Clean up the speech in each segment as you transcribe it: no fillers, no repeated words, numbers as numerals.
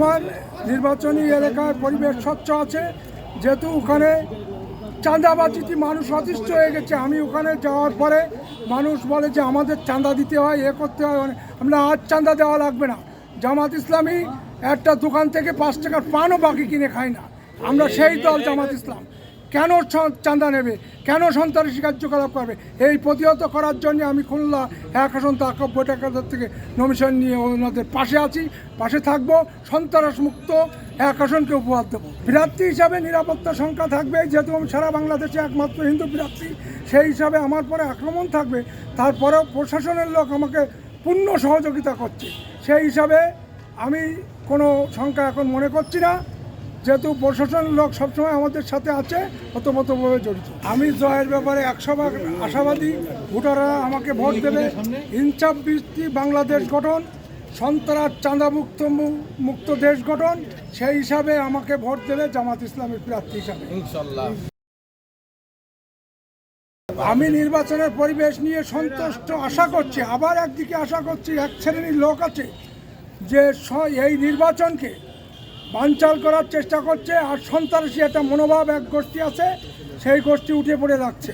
আমার নির্বাচনী এলাকায় পরিবেশ স্বচ্ছ আছে, যেহেতু ওখানে চাঁদাবাজিতে মানুষ অতিষ্ঠ হয়ে গেছে। আমি ওখানে যাওয়ার পরে মানুষ বলে যে আমাদের চাঁদা দিতে হয়, করতে হয়। আমরা আজ চাঁদা দেওয়া লাগবে না। জামাত ইসলামী একটা দোকান থেকে 5 টাকার পানও বাকি কিনে খায় না। আমরা সেই দল জামাত ইসলাম। কেন চাঁদা নেবে, কেন সন্ত্রাসী কার্যকলাপ করবে? এই প্রতিহত করার জন্য আমি খুলনা 1 আসন 91 টাকাদের থেকে নমিশন নিয়ে ওনাদের পাশে আছি, পাশে থাকবো। সন্ত্রাসমুক্ত 1 আসনকে উপহার দেবো। প্রার্থী হিসাবে নিরাপত্তা সংখ্যা থাকবে, যেহেতু আমি সারা বাংলাদেশে একমাত্র হিন্দু প্রার্থী, সেই হিসাবে আমার পরে আক্রমণ থাকবে। তারপরেও প্রশাসনের লোক আমাকে পূর্ণ সহযোগিতা করছে। সেই হিসাবে আমি কোনো সংখ্যা এখন মনে করছি না, যেহেতু প্রশাসনের লোক সবসময় আমাদের সাথে আছে, ওতপ্রোতভাবে জড়িত। আমি জয়ের ব্যাপারে 100% আশাবাদী। ভোটাররা আমাকে ভোট দেবে। ইনসাফ ভিত্তি বাংলাদেশ গঠন, সন্ত্রাস চাঁদামুক্ত মুক্ত দেশ গঠন, সেই হিসাবে আমাকে ভোট দেবে জামাত ইসলামের প্রার্থী হিসাবে ইনশাআল্লাহ। আমি নির্বাচনের পরিবেশ নিয়ে সন্তুষ্ট আশা করছি। আবার একদিকে আশা করছি, এক শ্রেণীর লোক আছে যে এই নির্বাচনকে বানচাল করার চেষ্টা করছে, আর সন্ত্রাসী একটা মনোভাব এক গোষ্ঠী আছে, সেই গোষ্ঠী উঠে পড়ে যাচ্ছে।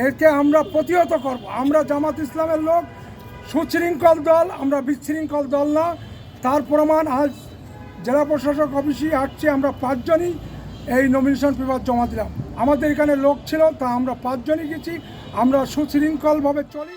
একে আমরা প্রতিহত করব। আমরা জামাত ইসলামের লোক সুশৃঙ্খল দল, আমরা বিশৃঙ্খল দল না। তার প্রমাণ আজ জেলা প্রশাসক অফিসে আসছে, আমরা 5 জনই এই নমিনেশন পেপার জমা দিলাম। আমাদের এখানে লোক ছিল, তা আমরা 5 জনই গেছি। আমরা সুশৃঙ্খলভাবে চলি।